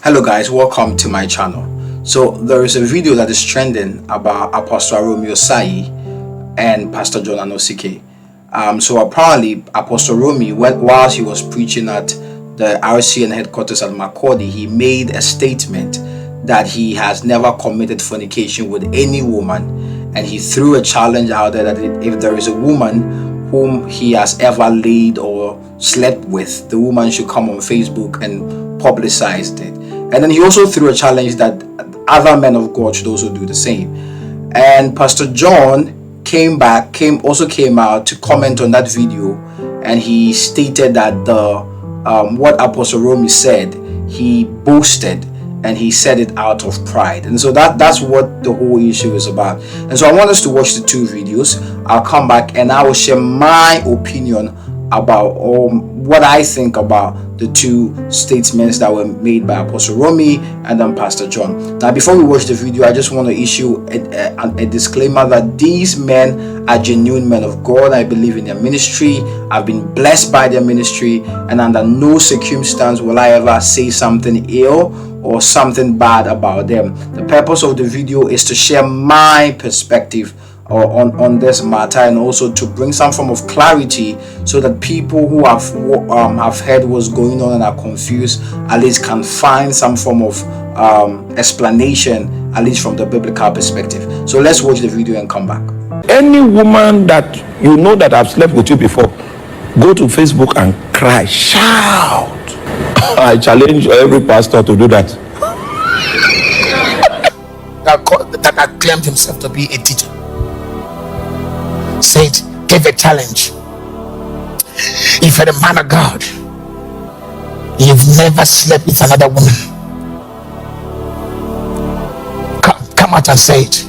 Hello guys, welcome to my channel. So there is a video that is trending about Apostle Arome and Pastor John Anosike. So apparently Apostle Arome, while he was preaching at the RCN headquarters at Makurdi, he made a statement that he has never committed fornication with any woman, and he threw a challenge out there that if there is a woman whom he has ever laid or slept with, the woman should come on Facebook and publicize it. And then he also threw a challenge that other men of God should also do the same. And Pastor John came out to comment on that video, and he stated that the what Apostle Arome said, he boasted and he said it out of pride. And so that's what the whole issue is about. And so I want us to watch the two videos. I'll come back and I will share my opinion about what I think about the two statements that were made by Apostle Arome and then Pastor John. Now, before we watch the video, I just want to issue a disclaimer that these men are genuine men of God. I believe in their ministry. I've been blessed by their ministry, and under no circumstance will I ever say something ill or something bad about them. The purpose of the video is to share my perspective on this matter, and also to bring some form of clarity so that people who have heard what's going on and are confused at least can find some form of explanation, at least from the biblical perspective. So let's watch the video and come back. Any woman that you know that have slept with you before, go to Facebook and cry, shout. I challenge every pastor to do that. that claimed himself to be a teacher said, give a challenge. If you're a man of God, you've never slept with another woman, come out and say it.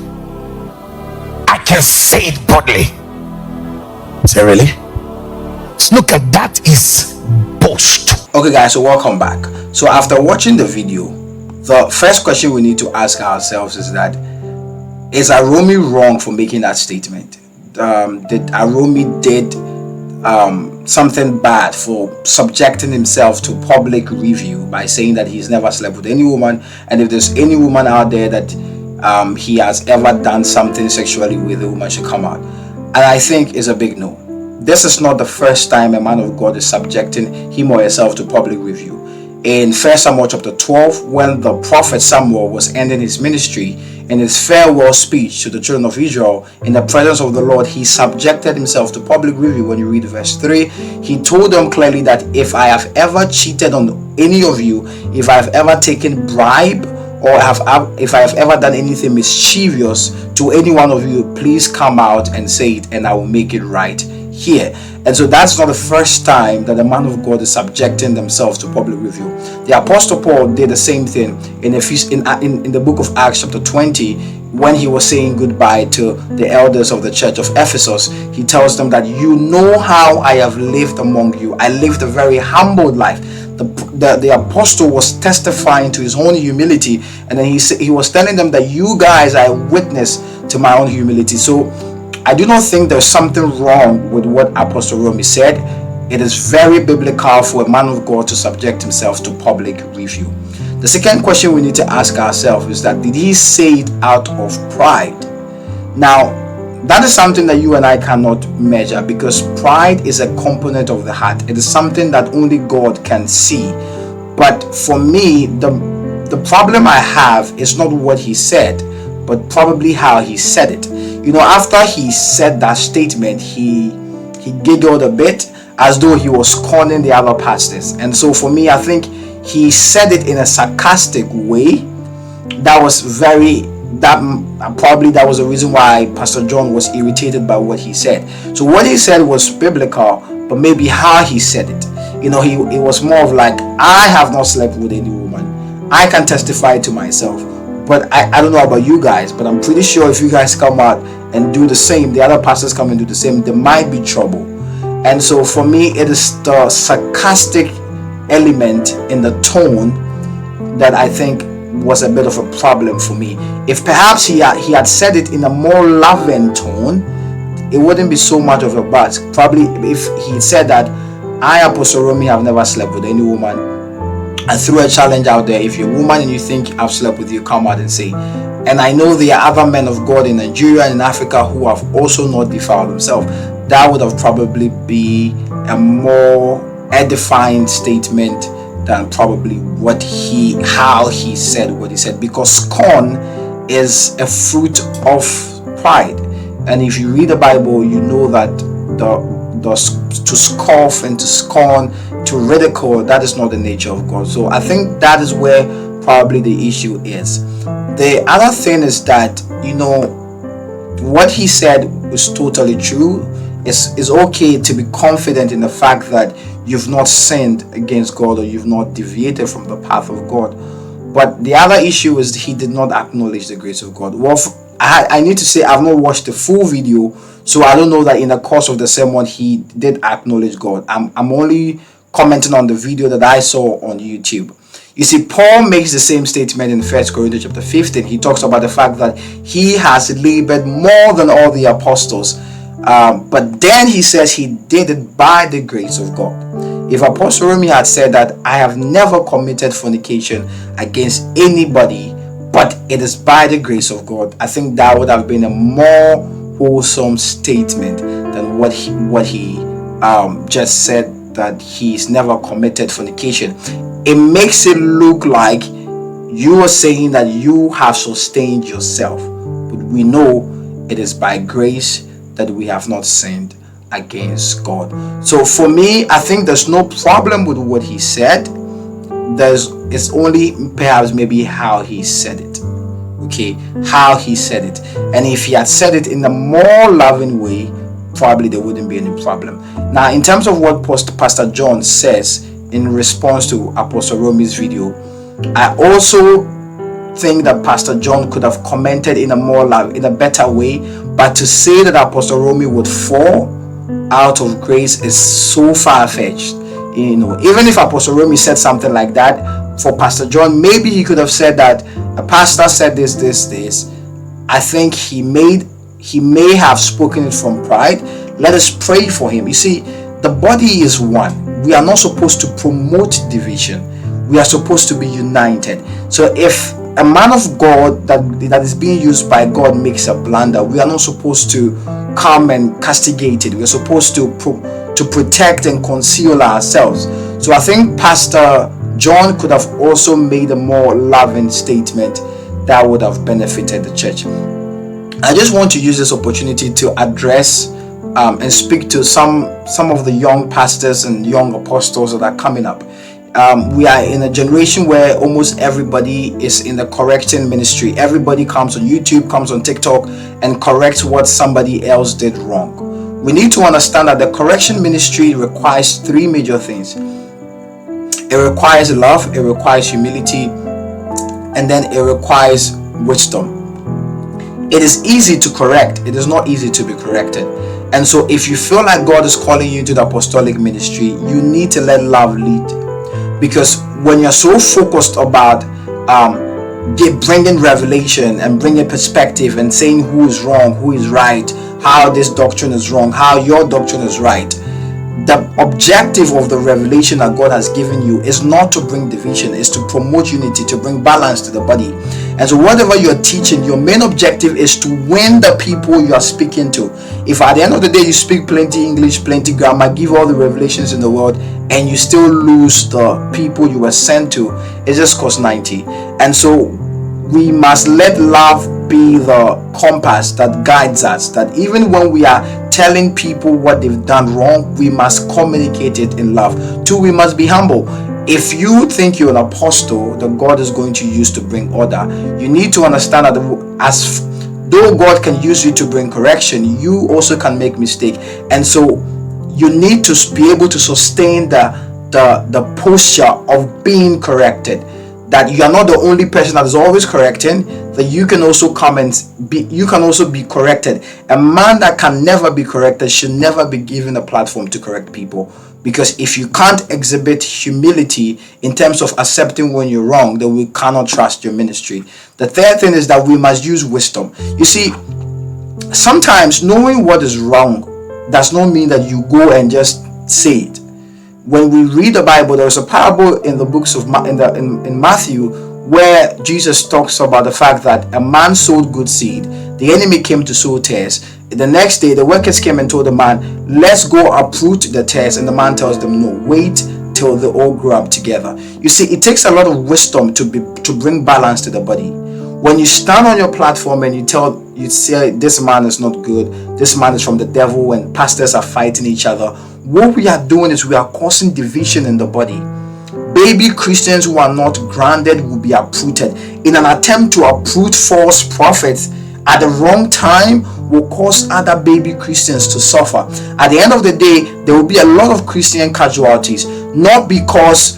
I can say it boldly. Say, really? Look at that, is boast. Okay guys, so welcome back. So after watching the video, the first question we need to ask ourselves is that, is Arome wrong for making that statement? Did Arome did something bad for subjecting himself to public review by saying that he's never slept with any woman, and if there's any woman out there that he has ever done something sexually with, a woman should come out? And I think it's a big no. This is not the first time a man of God is subjecting him or herself to public review. In 1 Samuel chapter 12, when the prophet Samuel was ending his ministry, in his farewell speech to the children of Israel in the presence of the Lord, he subjected himself to public review. When you read verse 3, he told them clearly that if I have ever cheated on any of you, if I have ever taken bribe, or if I have ever done anything mischievous to any one of you, please come out and say it, and I will make it right here. And so that's not the first time that a man of God is subjecting themselves to public review. The Apostle Paul did the same thing in the book of Acts chapter 20, when he was saying goodbye to the elders of the church of Ephesus. He tells them that you know how I have lived among you. I lived a very humble life. The apostle was testifying to his own humility, and then he was telling them that you guys are a witness to my own humility. So I do not think there's something wrong with what Apostle Arome said. It is very biblical for a man of God to subject himself to public review. The second question we need to ask ourselves is that, did he say it out of pride? Now, that is something that you and I cannot measure, because pride is a component of the heart. It is something that only God can see. But for me, the problem I have is not what he said, but probably how he said it. You know, after he said that statement, he giggled a bit as though he was scorning the other pastors. And so for me, I think he said it in a sarcastic way. That was the reason why Pastor John was irritated by what he said. So what he said was biblical, but maybe how he said it, you know, it was more of like, I have not slept with any woman. I can testify to myself. But I don't know about you guys, but I'm pretty sure if you guys come out and do the same, the other pastors come and do the same, there might be trouble. And so for me, it is the sarcastic element in the tone that I think was a bit of a problem for me. If perhaps he had said it in a more loving tone, it wouldn't be so much of a buzz. Probably if he said that, I, Apostle Arome, have never slept with any woman, I threw a challenge out there. If you're a woman and you think I've slept with you, come out and say. And I know there are other men of God in Nigeria and in Africa who have also not defiled themselves. That would have probably be a more edifying statement than probably how he said what he said, because scorn is a fruit of pride. And if you read the Bible, you know that to scoff and to scorn, to ridicule, that is not the nature of God. So I think that is where probably the issue is. The other thing is that, what he said was totally true. It's okay to be confident in the fact that you've not sinned against God or you've not deviated from the path of God. But the other issue is he did not acknowledge the grace of God. Well, I need to say I've not watched the full video, so I don't know that in the course of the sermon he did acknowledge God. I'm only commenting on the video that I saw on YouTube. You see, Paul makes the same statement in 1 Corinthians chapter 15. He talks about the fact that he has labored more than all the apostles. But then he says he did it by the grace of God. If Apostle Arome had said that I have never committed fornication against anybody, but it is by the grace of God, I think that would have been a more wholesome statement than what he just said, that he's never committed fornication. It makes it look like you are saying that you have sustained yourself, but we know it is by grace that we have not sinned against God. So for me, I think there's no problem with what he said. It's only perhaps maybe how he said it. Okay, how he said it. And if he had said it in a more loving way, probably there wouldn't be any problem. Now, in terms of what Pastor John says in response to Apostle Arome's video, I also think that Pastor John could have commented in a better way. But to say that Apostle Arome would fall out of grace is so far-fetched. Even if Apostle Arome said something like that, for Pastor John, maybe he could have said that a pastor said this. I think he may have spoken it from pride. Let us pray for him. You see, the body is one. We are not supposed to promote division. We are supposed to be united. So if a man of God that is being used by God makes a blunder, we are not supposed to come and castigate it. We are supposed to protect and conceal ourselves. So I think Pastor John could have also made a more loving statement that would have benefited the church. I just want to use this opportunity to address and speak to some of the young pastors and young apostles that are coming up. We are in a generation where almost everybody is in the correcting ministry. Everybody comes on YouTube, comes on TikTok, and corrects what somebody else did wrong. We need to understand that the correction ministry requires three major things. It requires love, it requires humility, and then it requires wisdom. It is easy to correct. It is not easy to be corrected. And so if you feel like God is calling you into the apostolic ministry, you need to let love lead. Because when you're so focused about bringing revelation and bringing perspective and saying who is wrong, who is right, how this doctrine is wrong, how your doctrine is right, the objective of the revelation that God has given you is not to bring division, is to promote unity, to bring balance to the body. And so whatever you're teaching, your main objective is to win the people you are speaking to. If at the end of the day you speak plenty English, plenty grammar, give all the revelations in the world, and you still lose the people you were sent to, it just costs 90. And so we must let love be the compass that guides us, that even when we are telling people what they've done wrong, we must communicate it in love. Two, we must be humble. If you think you're an apostle that God is going to use to bring order, you need to understand that as though God can use you to bring correction, you also can make mistake. And so you need to be able to sustain the posture of being corrected, that you are not the only person that is always correcting, that you can also come and be corrected. A man that can never be corrected should never be given a platform to correct people, because if you can't exhibit humility in terms of accepting when you're wrong, then we cannot trust your ministry. The third thing is that we must use wisdom. You see, sometimes knowing what is wrong does not mean that you go and just say it. when we read the Bible, there's a parable in the books of in Matthew where Jesus talks about the fact that a man sowed good seed. The enemy came to sow tares. The next day, the workers came and told the man, let's go uproot the tares. And the man tells them, no, wait till they all grow up together. You see, it takes a lot of wisdom to bring balance to the body. When you stand on your platform and you say this man is not good, this man is from the devil, and pastors are fighting each other, what we are doing is we are causing division in the body. Baby Christians who are not grounded will be uprooted. In an attempt to uproot false prophets at the wrong time will cause other baby Christians to suffer. At the end of the day, there will be a lot of Christian casualties, not because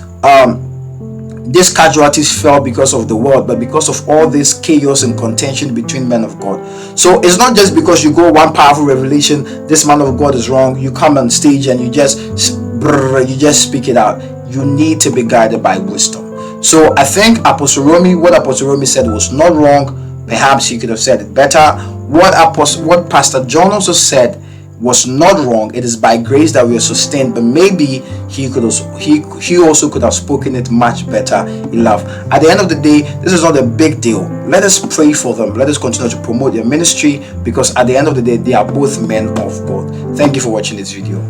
these casualties fell because of the world, but because of all this chaos and contention between men of God. So it's not just because you go one powerful revelation, this man of God is wrong, you come on stage and you just speak it out. You need to be guided by wisdom. So I think what Apostle Arome said was not wrong. Perhaps he could have said it better. What Pastor John also said was not wrong. It is by grace that we are sustained, but maybe he also could have spoken it much better in love. At the end of the day, this is not a big deal. Let us pray for them. Let us continue to promote their ministry, because at the end of the day, they are both men of God. Thank you for watching this video.